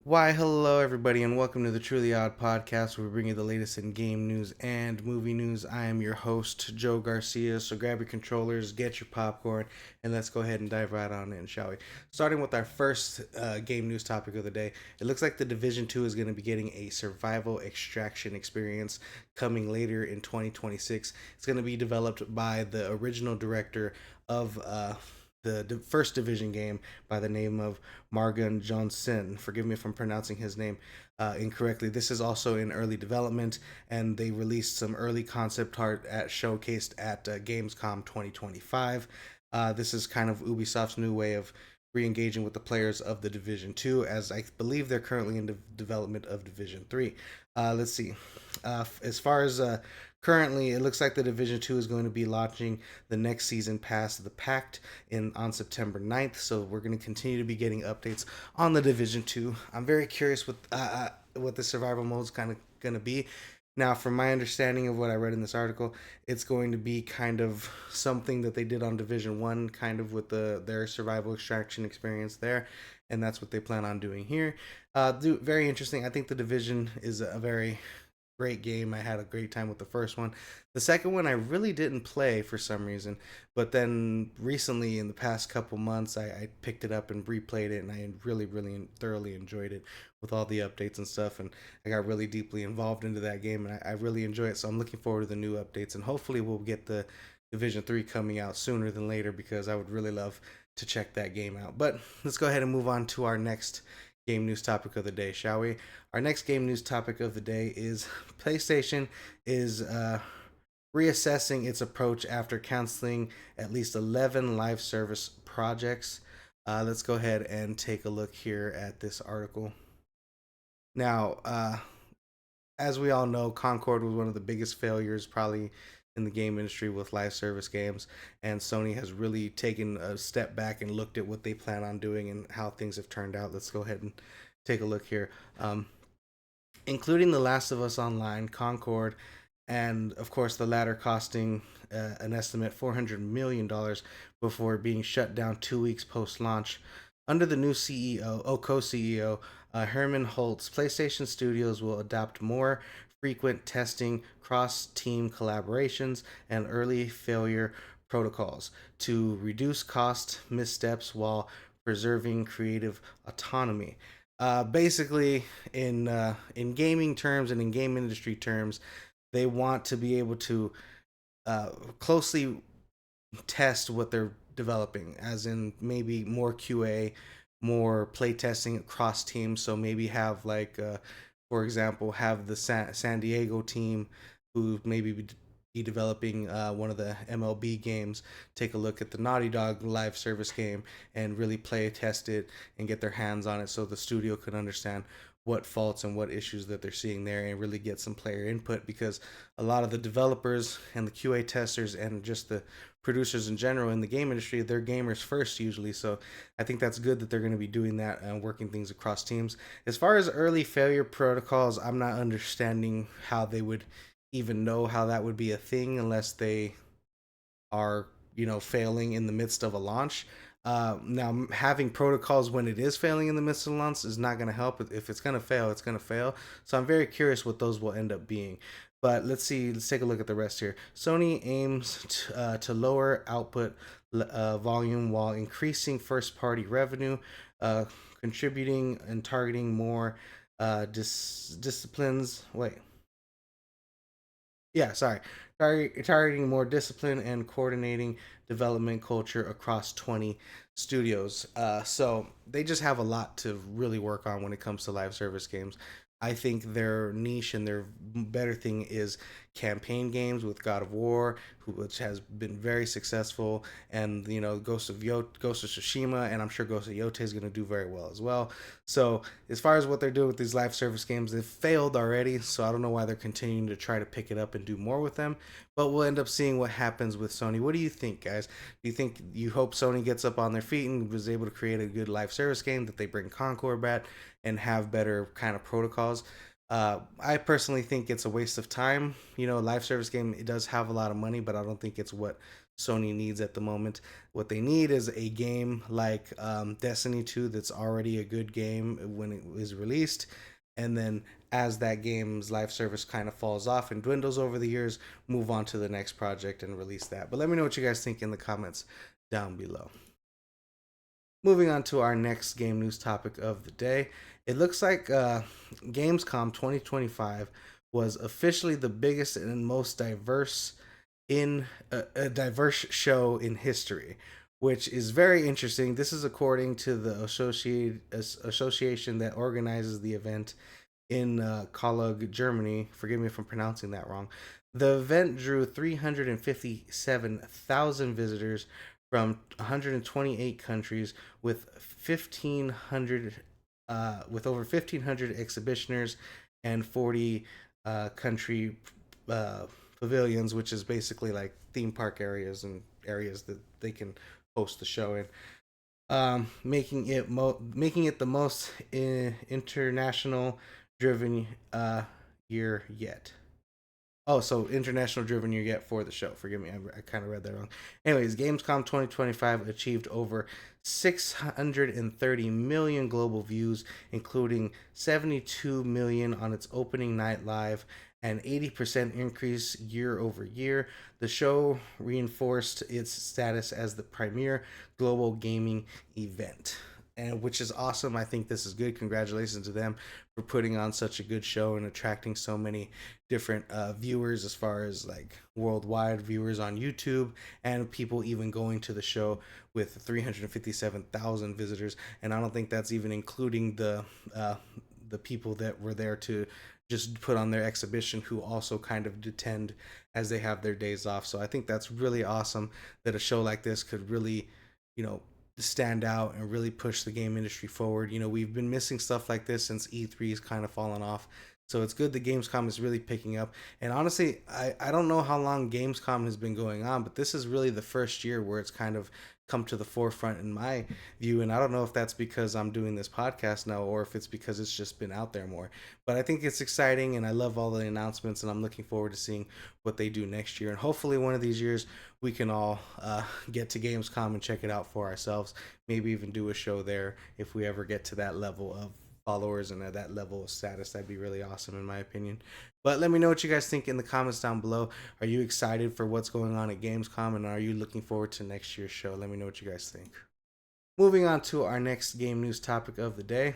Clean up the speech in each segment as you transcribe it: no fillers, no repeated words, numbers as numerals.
Why, hello, everybody, and welcome to the Truly Odd podcast, where we bring you the latest in game news and movie news. I am your host, Joe Garcia. So grab your controllers, get your popcorn, and let's go ahead and dive right on in, shall we? Starting with our first game news topic of the day, it looks like the Division 2 is going to be getting a survival extraction experience coming later in 2026. It's going to be developed by the original director of the first division game by the name of Margun Johnson. Forgive me if I'm pronouncing his name incorrectly. This is also in early development, and they released some early concept art showcased at Gamescom 2025. This is kind of Ubisoft's new way of re-engaging with the players of the Division 2, as I believe they're currently in the development of Division 3. Let's see. As far as currently, it looks like the Division 2 is going to be launching the next season pass, the Pact, on September 9th. So we're going to continue to be getting updates on the Division 2. I'm very curious what the survival mode is kind of going to be. Now, from my understanding of what I read in this article, it's going to be kind of something that they did on Division 1, kind of with their survival extraction experience there, and that's what they plan on doing here. Very interesting. I think the Division is a very great game. I had a great time with the first one. The second one I really didn't play for some reason, but then recently in the past couple months I picked it up and replayed it, and I really thoroughly enjoyed it with all the updates and stuff, and I got really deeply involved into that game, and I really enjoy it. So I'm looking forward to the new updates, and hopefully we'll get the Division 3 coming out sooner than later, because I would really love to check that game out. But let's go ahead and move on to our next game news topic of the day, shall we? Our next game news topic of the day is PlayStation is reassessing its approach after canceling at least 11 live service projects. Let's go ahead and take a look here at this article. Now, as we all know, Concord was one of the biggest failures probably in the game industry with live service games, and Sony has really taken a step back and looked at what they plan on doing and how things have turned out. Let's go ahead and take a look here. Including The Last of Us Online, Concord, and of course the latter costing an estimate $400 million before being shut down 2 weeks post launch. Under the new co CEO, Herman Holtz, PlayStation Studios will adopt more frequent testing, cross team collaborations, and early failure protocols to reduce cost missteps while preserving creative autonomy. Basically, in gaming terms and in game industry terms, they want to be able to closely test what they're developing, as in maybe more QA, more play testing across teams. So maybe have like, for example, have the San Diego team who maybe be developing one of the MLB games, take a look at the Naughty Dog live service game and really play test it and get their hands on it, so the studio can understand what faults and what issues that they're seeing there and really get some player input, because a lot of the developers and the QA testers and just the producers in general in the game industry, they're gamers first usually. So I think that's good that they're going to be doing that and working things across teams. As far as early failure protocols, I'm not understanding how they would even know how that would be a thing unless they are, failing in the midst of a launch. Now, having protocols when it is failing in the midst of launch is not going to help. If it's going to fail, it's going to fail. So I'm very curious what those will end up being. But let's see. Let's take a look at the rest here. Sony aims to lower output volume while increasing first-party revenue, uh, contributing and targeting more disciplines. Wait, yeah, sorry. Targeting more discipline and coordinating development culture across 20 studios. So they just have a lot to really work on when it comes to live service games. I think their niche and their better thing is campaign games with God of War, which has been very successful, and Ghost of Tsushima, and I'm sure Ghost of Yote is going to do very well as well. So as far as what they're doing with these live service games, they've failed already. So I don't know why they're continuing to try to pick it up and do more with them. But we'll end up seeing what happens with Sony. What do you think, guys? You hope Sony gets up on their feet and was able to create a good live service game, that they bring Concord back and have better kind of protocols? I personally think it's a waste of time. Live service game, it does have a lot of money, but I don't think it's what Sony needs at the moment. What they need is a game like Destiny 2 that's already a good game when it was released. And then as that game's live service kind of falls off and dwindles over the years, move on to the next project and release that. But let me know what you guys think in the comments down below. Moving on to our next game news topic of the day. It looks like Gamescom 2025 was officially the biggest and most diverse in a diverse show in history, which is very interesting. This is according to the association that organizes the event in Kalug, Germany. Forgive me if I'm pronouncing that wrong. The event drew 357,000 visitors from 128 countries with 1,500 with over 1,500 exhibitioners and 40 country pavilions, which is basically like theme park areas and areas that they can host the show in, making it the most international driven year yet. Oh, so international driven year yet for the show. Forgive me, I kind of read that wrong. Anyways, Gamescom 2025 achieved over 630 million global views, including 72 million on its opening night live, an 80% increase year over year. The show reinforced its status as the premier global gaming event, and which is awesome. I think this is good. Congratulations to them for putting on such a good show and attracting so many different viewers, as far as like worldwide viewers on YouTube, and people even going to the show with 357,000 visitors. And I don't think that's even including the people that were there to just put on their exhibition, who also kind of attend as they have their days off. So I think that's really awesome that a show like this could really, you know, stand out and really push the game industry forward. You know, we've been missing stuff like this since E3's kind of fallen off. So it's good that Gamescom is really picking up. And honestly, I don't know how long Gamescom has been going on, but this is really the first year where it's kind of come to the forefront in my view. And I don't know if that's because I'm doing this podcast now or if it's because it's just been out there more. But I think it's exciting, and I love all the announcements, and I'm looking forward to seeing what they do next year. And hopefully one of these years we can all get to Gamescom and check it out for ourselves. Maybe even do a show there if we ever get to that level of followers and at that level of status. That'd be really awesome in my opinion. But let me know what you guys think in the comments down below. Are you excited for what's going on at Gamescom, and are you looking forward to next year's show? Let me know what you guys think. Moving on to our next game news topic of the day.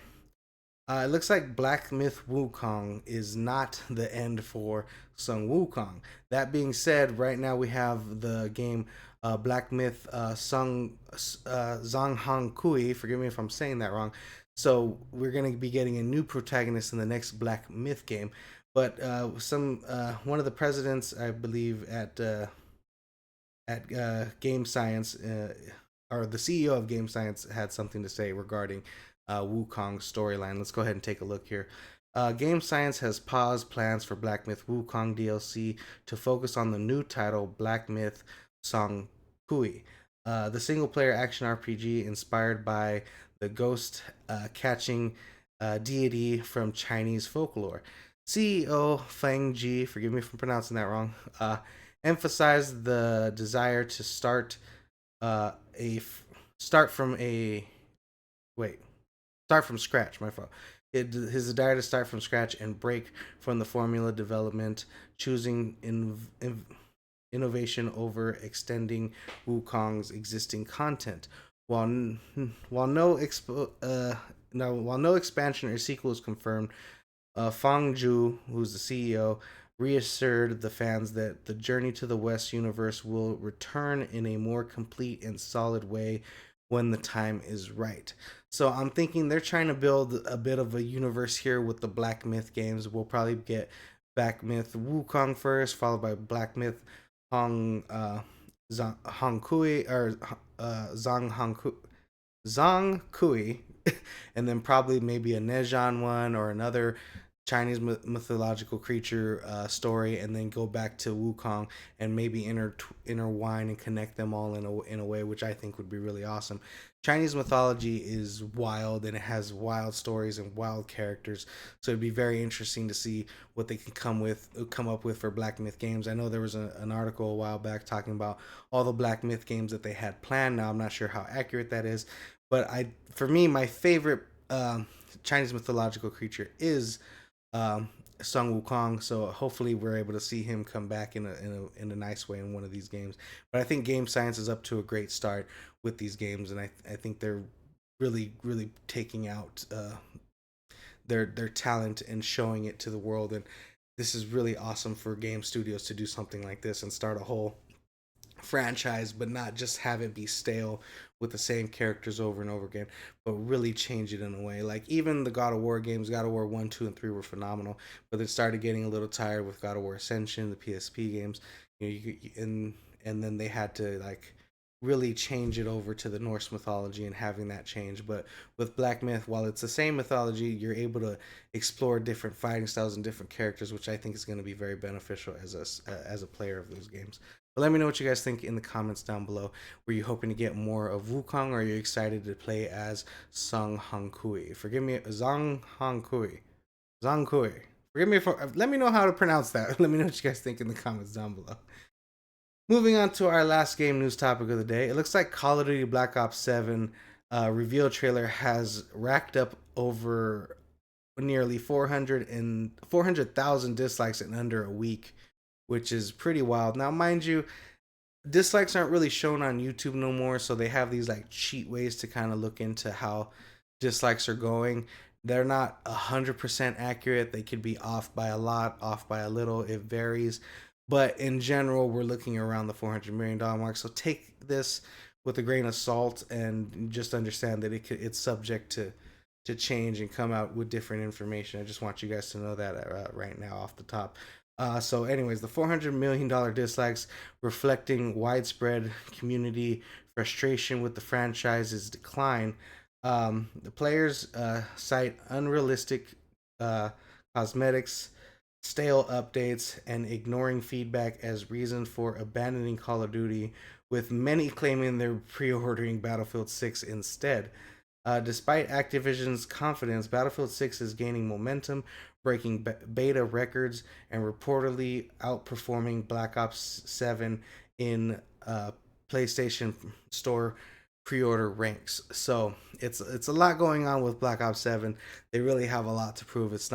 It looks like Black Myth Wukong is not the end for Sun Wukong. That being said, right now we have the game Black Myth Zhong Kui. Forgive me if I'm saying that wrong. So we're going to be getting a new protagonist in the next Black Myth game. But one of the presidents, I believe, at Game Science, or the CEO of Game Science, had something to say regarding Wukong's storyline. Let's go ahead and take a look here. Game Science has paused plans for Black Myth Wukong DLC to focus on the new title, Black Myth Zhong Kui, the single-player action RPG inspired by the ghost catching deity from Chinese folklore. CEO Feng Ji, forgive me if I'm pronouncing that wrong, emphasized the desire to start from scratch. My fault. His desire to start from scratch and break from the formula development, choosing innovation over extending Wukong's existing content. While no expansion or sequel is confirmed, Fang Zhu, who's the CEO, reassured the fans that the Journey to the West universe will return in a more complete and solid way when the time is right. So I'm thinking they're trying to build a bit of a universe here with the Black Myth games. We'll probably get Black Myth Wukong first, followed by Black Myth Hong Kui, or Zhong Kui, and then probably maybe a Nejan one or another Chinese mythological creature story, and then go back to Wukong and maybe intertwine and connect them all in a way which I think would be really awesome. Chinese mythology is wild and it has wild stories and wild characters, so it'd be very interesting to see what they can come up with for Black Myth Games. I know there was an article a while back talking about all the Black Myth games that they had planned. Now I'm not sure how accurate that is, but for me, my favorite Chinese mythological creature is Sung Wukong. So hopefully we're able to see him come back in a nice way in one of these games. But I think Game Science is up to a great start with these games, and I think they're really taking out their talent and showing it to the world. And this is really awesome for game studios to do something like this and start a whole franchise, but not just have it be stale with the same characters over and over again, but really change it in a way. Like even the God of War games, God of War 1, 2, and 3 were phenomenal, but they started getting a little tired with God of War Ascension, the PSP games, and then they had to like really change it over to the Norse mythology and having that change. But with Black Myth, while it's the same mythology, you're able to explore different fighting styles and different characters, which I think is going to be very beneficial as a player of those games. But let me know what you guys think in the comments down below. Were you hoping to get more of Wukong, or are you excited to play as Zhong Kui? Forgive me, Zhong Kui. Zhong Kui. Forgive me for. Let me know how to pronounce that. Let me know what you guys think in the comments down below. Moving on to our last game news topic of the day. It looks like Call of Duty Black Ops 7 reveal trailer has racked up over nearly 400,000 dislikes in under a week, which is pretty wild. Now, mind you, dislikes aren't really shown on YouTube no more, so they have these like cheat ways to kind of look into how dislikes are going. They're not 100% accurate. They could be off by a lot, off by a little. It varies. But in general, we're looking around the $400 million mark. So take this with a grain of salt and just understand that it's subject to change and come out with different information. I just want you guys to know that right now off the top. So anyways, the $400 million dislikes reflecting widespread community frustration with the franchise's decline. The players cite unrealistic cosmetics, stale updates, and ignoring feedback as reason for abandoning Call of Duty, with many claiming they're pre-ordering Battlefield 6 instead. Despite Activision's confidence, Battlefield 6 is gaining momentum, breaking beta records, and reportedly outperforming Black Ops 7 in PlayStation Store pre-order ranks. So it's a lot going on with Black Ops 7. They really have a lot to prove. It's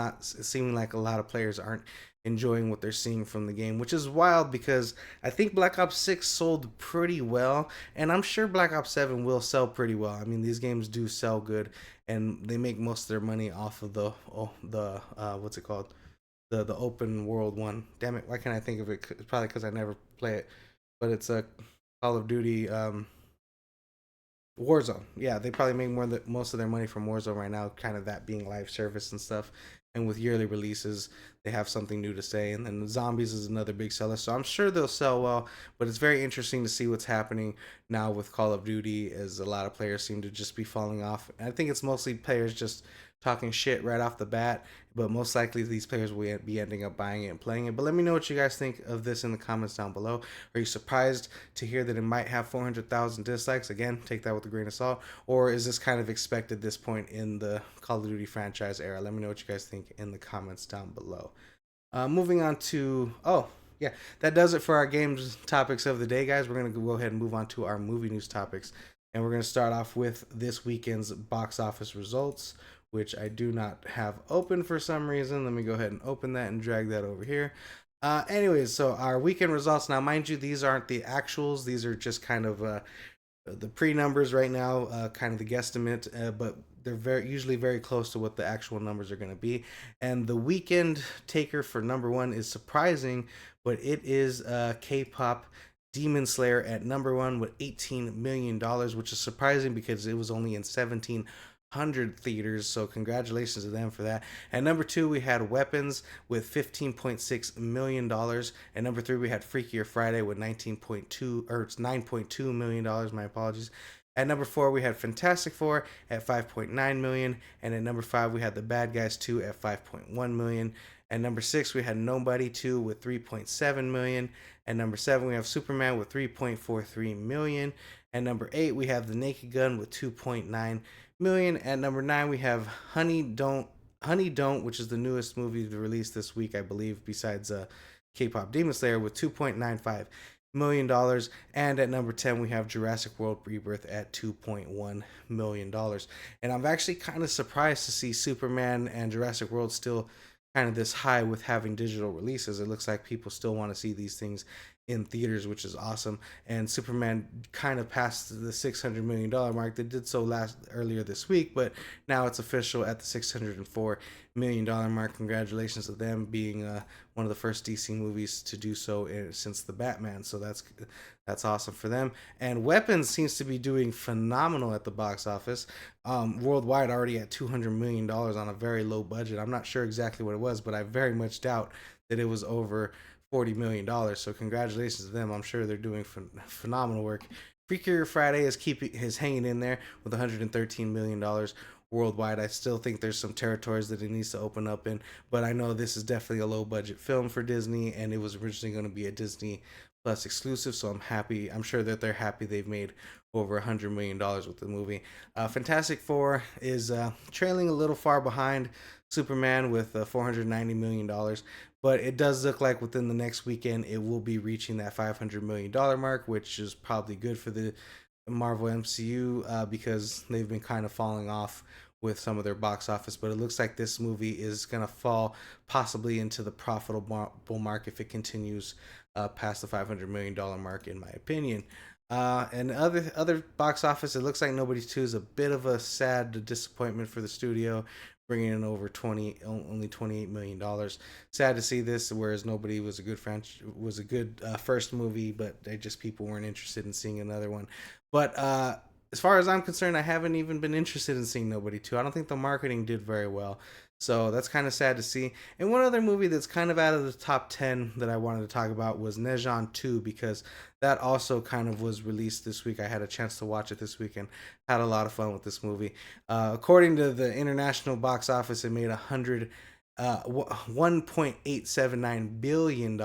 seeming like a lot of players aren't enjoying what they're seeing from the game, which is wild because I think Black Ops 6 sold pretty well, and I'm sure Black Ops 7 will sell pretty well. I mean, these games do sell good, and they make most of their money off of the what's it called? The open world one. Damn it, why can't I think of it? It's probably because I never play it, but it's a Call of Duty Warzone. Yeah, they probably make most of their money from Warzone right now, kind of that being live service and stuff. And with yearly releases, they have something new to say. And then Zombies is another big seller, so I'm sure they'll sell well. But it's very interesting to see what's happening now with Call of Duty, as a lot of players seem to just be falling off. And I think it's mostly players just talking shit right off the bat, but most likely these players will be ending up buying it and playing it. But let me know what you guys think of this in the comments down below. Are you surprised to hear that it might have 400,000 dislikes? Again, take that with a grain of salt. Or is this kind of expected at this point in the Call of Duty franchise era? Let me know what you guys think in the comments down below. Moving on to, yeah, that does it for our games topics of the day, guys. We're going to go ahead and move on to our movie news topics. And we're going to start off with this weekend's box office results, which I do not have open for some reason. Let me go ahead and open that and drag that over here. Anyways, so our weekend results. Now, mind you, these aren't the actuals. These are just kind of the pre-numbers right now, kind of the guesstimate, but they're usually very close to what the actual numbers are going to be. And the weekend taker for number one is surprising, but it is K-pop Demon Slayer at number one with $18 million, which is surprising because it was only in 1,700 theaters, so congratulations to them for that. At number two, we had Weapons with $15.6 million. At number three, we had Freakier Friday with $9.2 million. My apologies. At number 4, we had Fantastic Four at 5.9 million, and at number 5, we had The Bad Guys 2 at 5.1 million. At number 6, we had Nobody 2 with 3.7 million. At number 7, we have Superman with 3.43 million. At number 8, we have The Naked Gun with 2.9 million. At number 9, we have Honey Don't, which is the newest movie released this week, I believe, besides K-pop Demon Slayer, with $2.95 million. And at number 10, we have Jurassic World Rebirth at $2.1 million. And I'm actually kind of surprised to see Superman and Jurassic World still kind of this high with having digital releases. It looks like people still want to see these things in theaters, which is awesome. And Superman kind of passed the $600 million mark. They did so earlier this week, but now it's official at the $604 million mark. Congratulations to them, being one of the first DC movies to do so since the Batman. So that's awesome for them. And Weapons seems to be doing phenomenal at the box office. Worldwide, already at $200 million on a very low budget. I'm not sure exactly what it was, but I very much doubt that it was over $40 million. So congratulations to them. I'm sure they're doing phenomenal work. Freakier Friday is hanging in there with $113 million worldwide. I still think there's some territories that it needs to open up in, but I know this is definitely a low budget film for Disney, and it was originally going to be a Disney Plus exclusive. So I'm happy. I'm sure that they're happy they've made over $100 million with the movie. Fantastic Four is trailing a little far behind Superman with $490 million, but it does look like within the next weekend it will be reaching that $500 million mark, which is probably good for the Marvel MCU because they've been kind of falling off with some of their box office. But it looks like this movie is going to fall possibly into the profitable mark if it continues past the $500 million mark, in my opinion. And other box office, it looks like Nobody 2 is a bit of a sad disappointment for the studio, bringing in only $28 million. Sad to see this, whereas Nobody was a good first movie, but people weren't interested in seeing another one. But as far as I'm concerned, I haven't even been interested in seeing Nobody 2. I don't think the marketing did very well. So that's kind of sad to see. And one other movie that's kind of out of the top 10 that I wanted to talk about was Nejon 2, because that also kind of was released this week. I had a chance to watch it this week and had a lot of fun with this movie. According to the international box office, it made $1.879 billion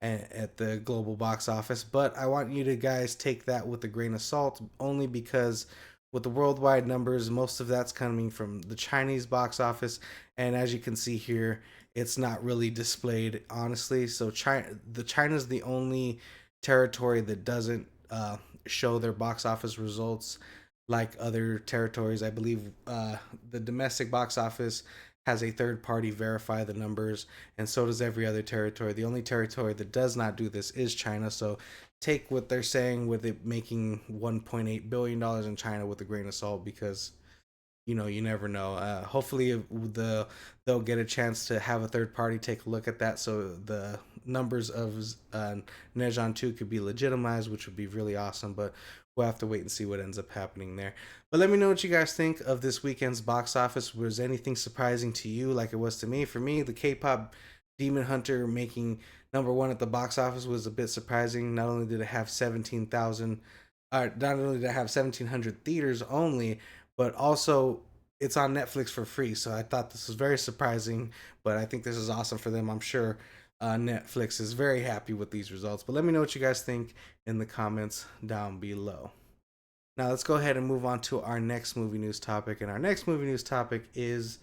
at the global box office. But I want you to guys take that with a grain of salt, only because with the worldwide numbers, most of that's coming from the Chinese box office, and as you can see here, it's not really displayed honestly. So China's the only territory that doesn't show their box office results like other territories. I believe the domestic box office has a third party verify the numbers, and so does every other territory. The only territory that does not do this is China. So take what they're saying with it making $1.8 billion in China with a grain of salt, because you never know. Hopefully they'll get a chance to have a third party take a look at that, so the numbers of Nejon 2 could be legitimized, which would be really awesome. But we'll have to wait and see what ends up happening there. But let me know what you guys think of this weekend's box office. Was anything surprising to you like it was to me? For me, the K-pop Demon Hunter making number one at the box office was a bit surprising. Not only did it have 1,700 theaters only, but also it's on Netflix for free. So I thought this was very surprising, but I think this is awesome for them. I'm sure Netflix is very happy with these results. But let me know what you guys think in the comments down below. Now let's go ahead and move on to our next movie news topic. And our next movie news topic is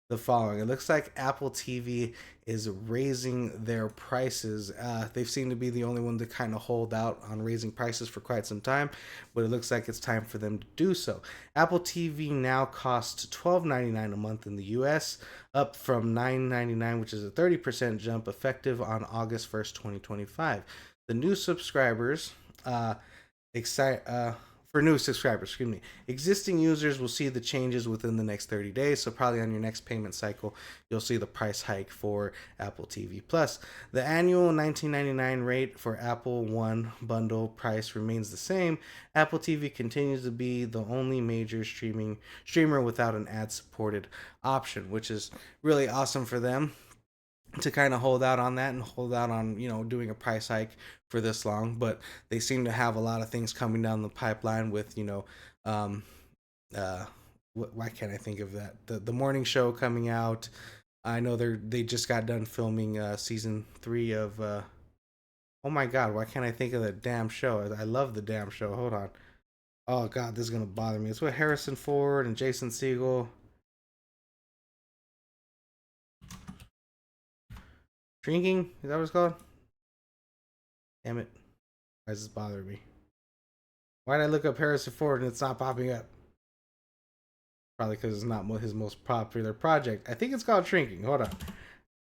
the following. It looks like Apple TV is raising their prices. They've seemed to be the only one to kind of hold out on raising prices for quite some time, but it looks like it's time for them to do so. Apple TV now costs $12.99 a month in the US, up from $9.99, which is a 30% jump, effective on August 1st, 2025. The new subscribers, for new subscribers, existing users will see the changes within the next 30 days. So probably on your next payment cycle, you'll see the price hike for Apple TV Plus. The annual $19.99 rate for Apple One bundle price remains the same. Apple TV continues to be the only major streamer without an ad-supported option, which is really awesome for them. to kind of hold out on that and hold out on doing a price hike for this long, but they seem to have a lot of things coming down the pipeline with um uh why can't I think of that, the morning show coming out. I know they just got done filming season 3 of oh my god, why can't I think of the damn show? I love the damn show. Hold on. Oh god, this is gonna bother me. It's with Harrison Ford and Jason Segel. Drinking? Is that what it's called? Damn it. Why is this bothering me? Why did I look up Harrison Ford and it's not popping up? Probably because it's not his most popular project. I think it's called Shrinking. Hold on.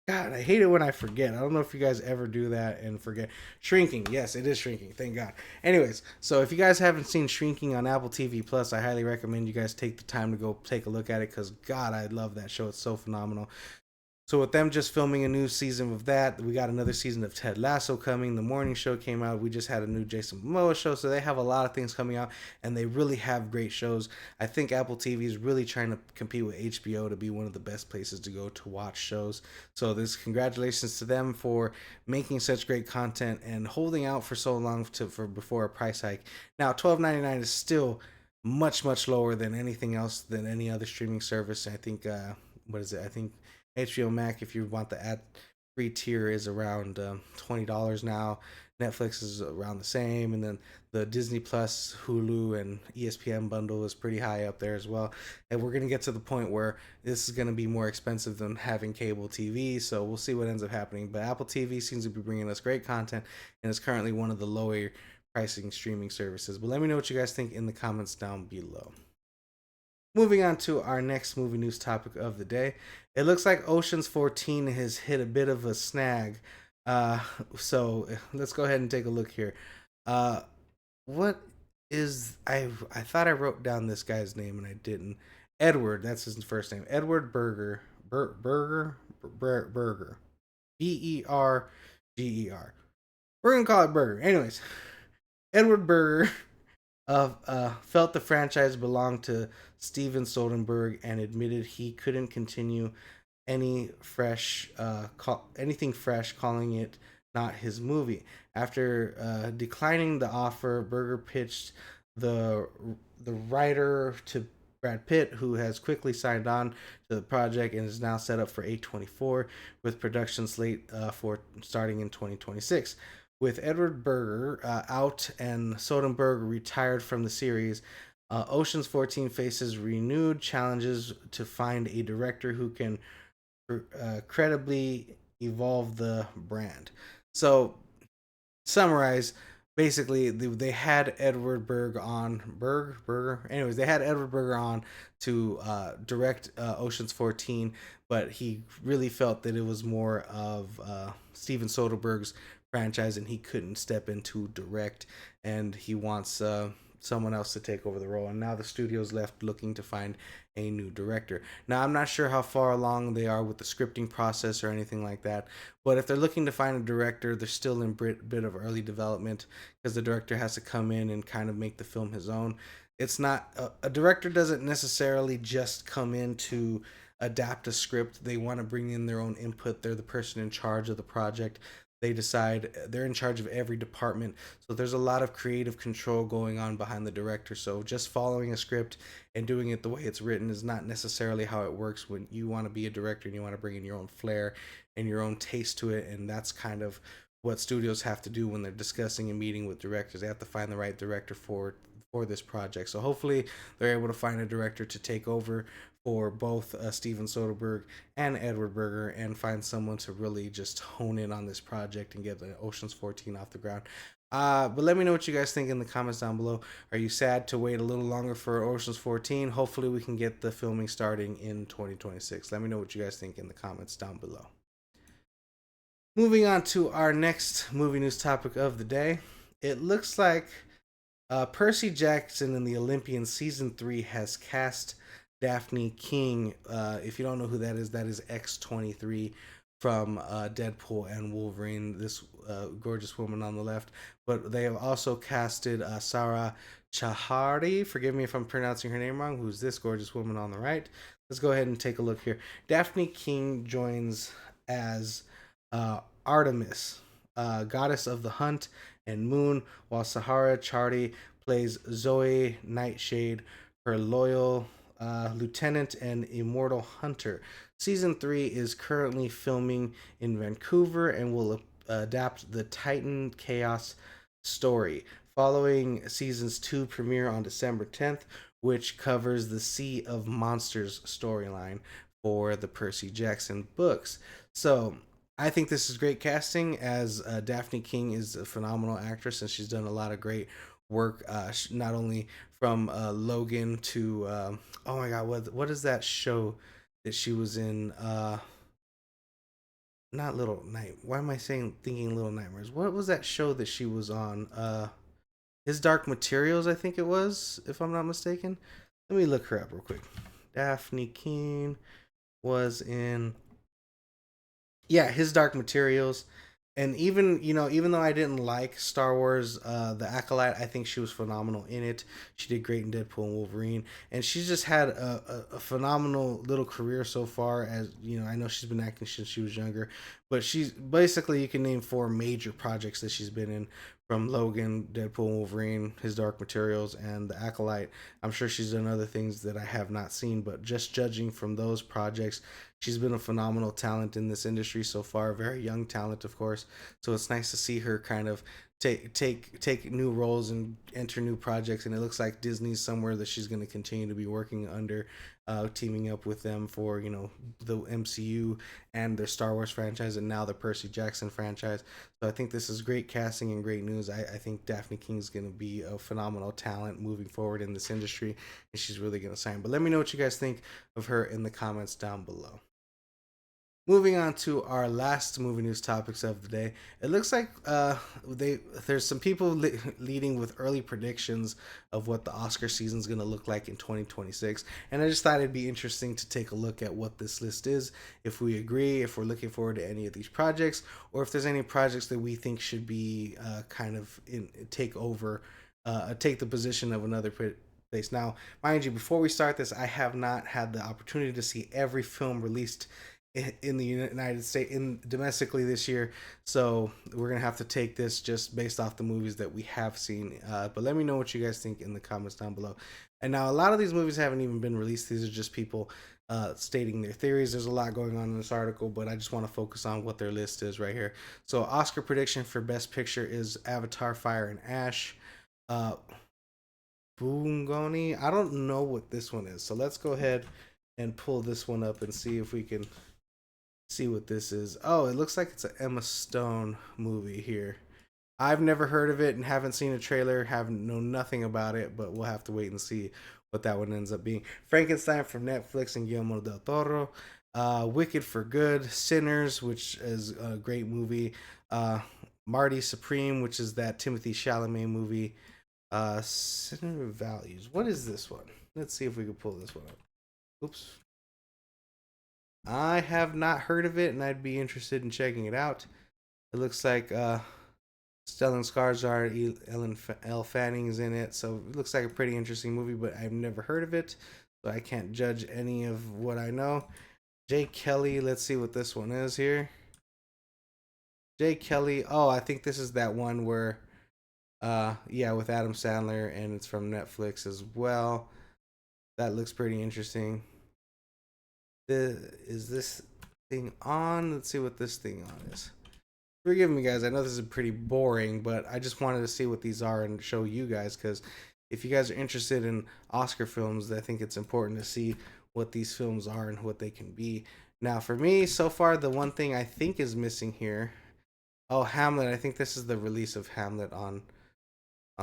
God, I hate it when I forget. I don't know if you guys ever do that and forget. Shrinking. Yes, it is Shrinking. Thank God. Anyways, so if you guys haven't seen Shrinking on Apple TV Plus, I highly recommend you guys take the time to go take a look at it because, God, I love that show. It's so phenomenal. So with them just filming a new season of that, we got another season of Ted Lasso coming. The morning show came out. We just had a new Jason Momoa show. So they have a lot of things coming out, and they really have great shows. I think Apple TV is really trying to compete with HBO to be one of the best places to go to watch shows. So this congratulations to them for making such great content and holding out for so long for before a price hike. Now $12.99 is still much lower than anything else, than any other streaming service. I think what is it? I think HBO Max, if you want the ad free tier, is around $20 now. Netflix is around the same, and then the Disney Plus, Hulu, and ESPN bundle is pretty high up there as well. And we're gonna get to the point where this is gonna be more expensive than having cable TV. So we'll see what ends up happening. But Apple TV seems to be bringing us great content, and is currently one of the lower pricing streaming services. But let me know what you guys think in the comments down below. Moving on to our next movie news topic of the day. It looks like Ocean's 14 has hit a bit of a snag. Uh, so let's go ahead and take a look here. Uh, what is I thought I wrote down this guy's name and I didn't. Edward, that's his first name. Edward Berger. Berger. Berger. We're gonna call it Berger. Anyways, Edward Berger felt the franchise belonged to Steven Soderbergh and admitted he couldn't continue anything fresh, calling it not his movie. After declining the offer, Berger pitched the writer to Brad Pitt, who has quickly signed on to the project and is now set up for A24, with production slate for starting in 2026. With Edward Berger out and Soderbergh retired from the series, Ocean's 14 faces renewed challenges to find a director who can credibly evolve the brand. So, summarize, basically, they had Edward Berger on Berger. Anyways, they had Edward Berger on to direct Ocean's 14, but he really felt that it was more of Steven Soderbergh's franchise, and he couldn't step into direct, and he wants someone else to take over the role. And now the studio's left looking to find a new director. Now, I'm not sure how far along they are with the scripting process or anything like that, but if they're looking to find a director, they're still in a bit of early development because the director has to come in and kind of make the film his own. It's not a director doesn't necessarily just come in to adapt a script. They want to bring in their own input. They're the person in charge of the project. They decide, they're in charge of every department, so there's a lot of creative control going on behind the director. So just following a script and doing it the way it's written is not necessarily how it works when you want to be a director and you want to bring in your own flair and your own taste to it. And that's kind of what studios have to do when they're discussing and meeting with directors. They have to find the right director for this project. So hopefully they're able to find a director to take over for both Steven Soderbergh and Edward Berger, and find someone to really just hone in on this project and get the Ocean's 14 off the ground. But let me know what you guys think in the comments down below. Are you sad to wait a little longer for Ocean's 14? Hopefully we can get the filming starting in 2026. Let me know what you guys think in the comments down below. Moving on to our next movie news topic of the day. It looks like Percy Jackson and the Olympians Season 3 has cast Dafne King. If you don't know who that is X-23 from Deadpool and Wolverine, this gorgeous woman on the left. But they have also casted Saara Chaudry, forgive me if I'm pronouncing her name wrong, who's this gorgeous woman on the right. Let's go ahead and take a look here. Dafne King joins as Artemis, goddess of the hunt and moon, while Saara Chaudry plays Zoe Nightshade, her loyal lieutenant and immortal hunter. Season 3 is currently filming in Vancouver and will adapt the Titan Chaos story, following season's 2 premiere on December 10th, which covers the Sea of Monsters storyline for the Percy Jackson books. So I think this is great casting, as Dafne King is a phenomenal actress and she's done a lot of great work, not only from Logan to oh my god, what is that show that she was in? Not Little Night. Why am I saying thinking Little Nightmares? What was that show that she was on? His Dark Materials, I think it was, if I'm not mistaken. Let me look her up real quick. Daphne Keene was in, yeah, His Dark Materials. And even, even though I didn't like Star Wars The Acolyte, I think she was phenomenal in it. She did great in Deadpool and Wolverine, and she's just had a phenomenal little career so far. As I know she's been acting since she was younger, but she's basically, you can name 4 major projects that she's been in, from Logan, Deadpool, Wolverine, His Dark Materials, and The Acolyte. I'm sure she's done other things that I have not seen, but just judging from those projects, she's been a phenomenal talent in this industry so far. Very young talent, of course. So it's nice to see her kind of take new roles and enter new projects. And it looks like Disney's somewhere that she's going to continue to be working under, teaming up with them for the MCU and their Star Wars franchise, and now the Percy Jackson franchise. So I think this is great casting and great news. I think Daphne King's going to be a phenomenal talent moving forward in this industry, and she's really going to shine. But let me know what you guys think of her in the comments down below. Moving on to our last movie news topics of the day, it looks like there's some people leading with early predictions of what the Oscar season is going to look like in 2026, and I just thought it'd be interesting to take a look at what this list is, if we agree, if we're looking forward to any of these projects, or if there's any projects that we think should be kind of take the position of another place. Now, mind you, before we start this, I have not had the opportunity to see every film released in the United States, in domestically this year, so we're gonna have to take this just based off the movies that we have seen. But let me know what you guys think in the comments down below. And now, a lot of these movies haven't even been released. These are just people stating their theories. There's a lot going on in this article, but I just want to focus on what their list is right here. So Oscar prediction for Best Picture is Avatar: Fire and Ash. Bungoni, I don't know what this one is, so let's go ahead and pull this one up and see if we can see what this is. Oh, it looks like it's an Emma Stone movie here. I've never heard of it and haven't seen a trailer, haven't know nothing about it, but we'll have to wait and see what that one ends up being. Frankenstein from Netflix and Guillermo del Toro. Wicked for Good, Sinners, which is a great movie. Marty Supreme, which is that Timothy Chalamet movie. Cinema Values. What is this one? Let's see if we can pull this one up. Oops. I have not heard of it, and I'd be interested in checking it out. It looks like Stellan Skarsgård, Ellen L. Fanning is in it, so it looks like a pretty interesting movie, but I've never heard of it, so I can't judge any of what I know. Jay Kelly, let's see what this one is here. Jay Kelly, oh, I think this is that one where, yeah, with Adam Sandler, and it's from Netflix as well. That looks pretty interesting. Is this thing on? Let's see what this thing on is. Forgive me, guys. I know this is pretty boring, but I just wanted to see what these are and show you guys, because if you guys are interested in Oscar films, I think it's important to see what these films are and what they can be. Now, for me, so far, the one thing I think is missing here. Oh, Hamlet. I think this is the release of Hamlet on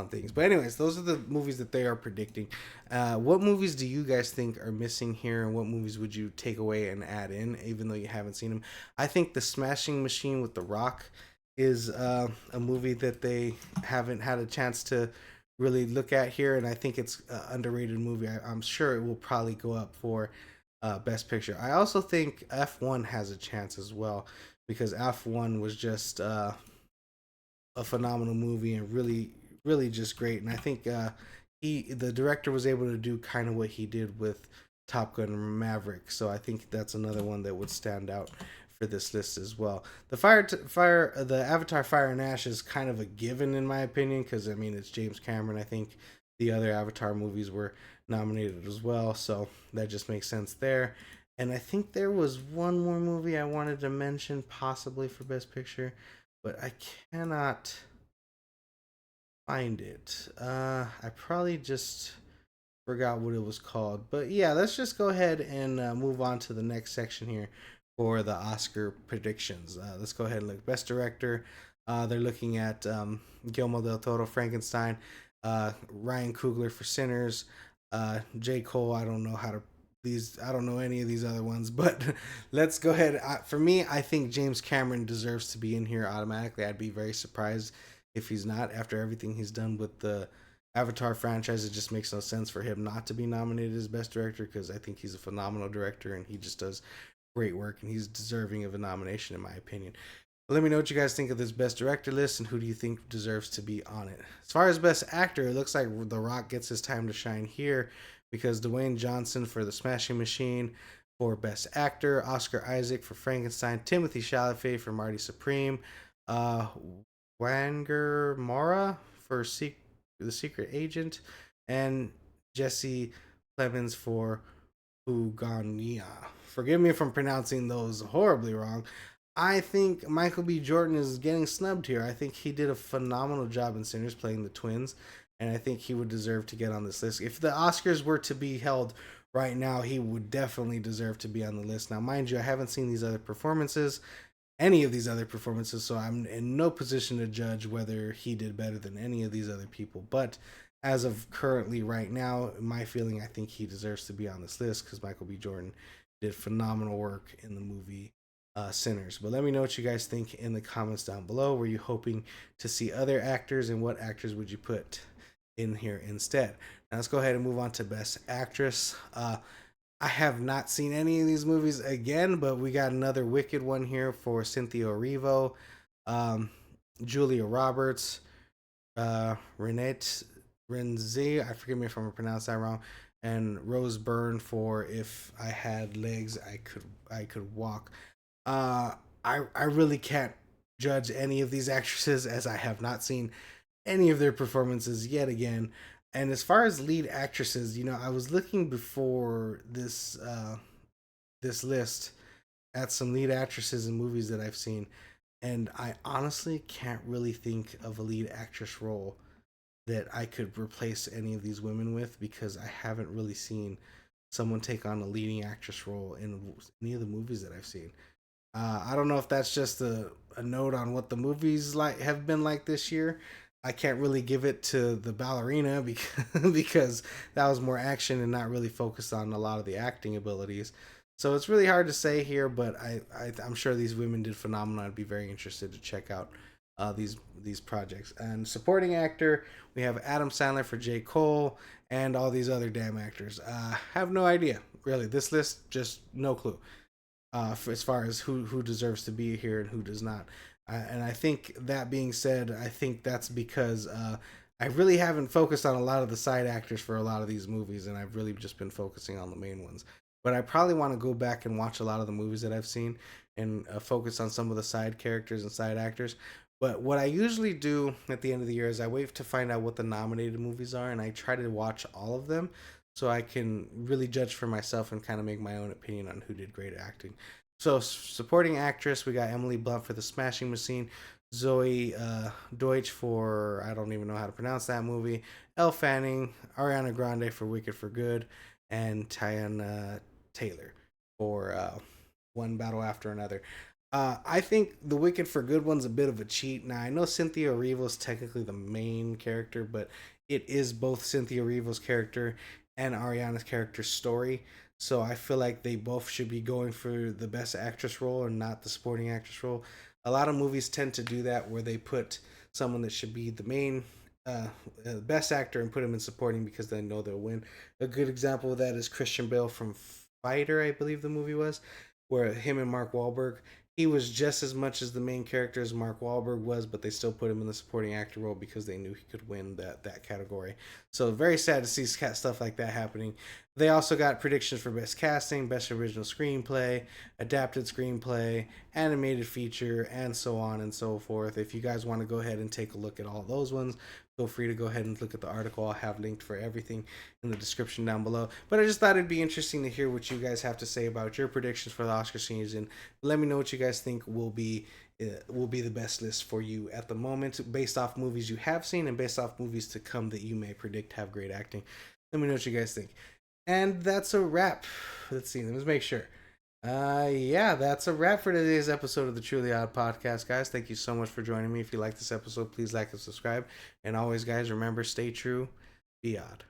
things. But anyways, those are the movies that they are predicting. What movies do you guys think are missing here, and what movies would you take away and add in, even though you haven't seen them? I think The Smashing Machine with The Rock is a movie that they haven't had a chance to really look at here, and I think it's an underrated movie. I'm sure it will probably go up for Best Picture. I also think F1 has a chance as well, because F1 was just a phenomenal movie and really just great. And I think the director was able to do kind of what he did with Top Gun Maverick. So I think that's another one that would stand out for this list as well. The Avatar Fire and Ash is kind of a given in my opinion because I mean it's James Cameron. I think the other Avatar movies were nominated as well, so that just makes sense there. And I think there was one more movie I wanted to mention possibly for Best Picture, but I cannot find it. I probably just forgot what it was called. But yeah, let's just go ahead and move on to the next section here for the Oscar predictions. Let's go ahead and look. Best Director, they're looking at Guillermo del Toro, Frankenstein, Ryan Coogler for Sinners, J. Cole. I don't know how to these. I don't know any of these other ones, but let's go ahead. For me, I think James Cameron deserves to be in here automatically. I'd be very surprised if he's not after everything he's done with the Avatar franchise. It just makes no sense for him not to be nominated as best director because I think he's a phenomenal director and he just does great work and he's deserving of a nomination in my opinion. But let me know what you guys think of this best director list and who do you think deserves to be on it. As far as best actor, it looks like The Rock gets his time to shine here because Dwayne Johnson for The Smashing Machine for best actor, Oscar Isaac for Frankenstein, Timothy Chalamet for Marty Supreme, Wanger Mora for The Secret Agent, and Jesse Plemons for Hugania. Forgive me if I'm pronouncing those horribly wrong. I think Michael B. Jordan is getting snubbed here. I think he did a phenomenal job in Sinners playing the twins, and I think he would deserve to get on this list. If the Oscars were to be held right now, he would definitely deserve to be on the list. Now, mind you, I haven't seen these other performances, any of these other performances, so I'm in no position to judge whether he did better than any of these other people. But as of currently right now, my feeling, I think he deserves to be on this list because Michael B. Jordan did phenomenal work in the movie Sinners. But let me know what you guys think in the comments down below. Were you hoping to see other actors, and what actors would you put in here instead? Now let's go ahead and move on to Best Actress. I have not seen any of these movies again, but we got another wicked one here for Cynthia Erivo, Julia Roberts, Renette Renzi, I forgive me if I'm pronouncing that wrong, and Rose Byrne for If I Had Legs, I Could Walk. I really can't judge any of these actresses as I have not seen any of their performances yet again. And as far as lead actresses, I was looking before this list at some lead actresses in movies that I've seen, and I honestly can't really think of a lead actress role that I could replace any of these women with because I haven't really seen someone take on a leading actress role in any of the movies that I've seen. I don't know if that's just a note on what the movies like have been like this year. I can't really give it to the ballerina because that was more action and not really focused on a lot of the acting abilities. So it's really hard to say here, but I'm sure these women did phenomenal. I'd be very interested to check out these projects. And supporting actor, we have Adam Sandler for J. Cole and all these other damn actors. Have no idea really. This list just no clue as far as who deserves to be here and who does not. And I think that being said, I think that's because I really haven't focused on a lot of the side actors for a lot of these movies, and I've really just been focusing on the main ones. But I probably want to go back and watch a lot of the movies that I've seen and focus on some of the side characters and side actors. But what I usually do at the end of the year is I wait to find out what the nominated movies are, and I try to watch all of them so I can really judge for myself and kind of make my own opinion on who did great acting. So, supporting actress, we got Emily Blunt for The Smashing Machine, Zoe Deutsch for, I don't even know how to pronounce that movie, Elle Fanning, Ariana Grande for Wicked for Good, and Tiana Taylor for One Battle After Another. I think the Wicked for Good one's a bit of a cheat. Now, I know Cynthia Erivo is technically the main character, but it is both Cynthia Erivo's character and Ariana's character's story. So I feel like they both should be going for the best actress role and not the supporting actress role. A lot of movies tend to do that where they put someone that should be the main best actor and put him in supporting because they know they'll win. A good example of that is Christian Bale from Fighter, I believe the movie was, where him and Mark Wahlberg, he was just as much as the main character as Mark Wahlberg was, but they still put him in the supporting actor role because they knew he could win that category. So very sad to see stuff like that happening. They also got predictions for best casting, best original screenplay, adapted screenplay, animated feature, and so on and so forth. If you guys want to go ahead and take a look at all those ones, feel free to go ahead and look at the article. I'll have linked for everything in the description down below. But I just thought it'd be interesting to hear what you guys have to say about your predictions for the Oscar season. Let me know what you guys think will be the best list for you at the moment, based off movies you have seen and based off movies to come that you may predict have great acting. Let me know what you guys think. And that's a wrap. Let's see. Let's make sure. Yeah, that's a wrap for today's episode of the Truly Odd Podcast, guys. Thank you so much for joining me. If you like this episode, please like and subscribe. And always, guys, remember, stay true, be odd.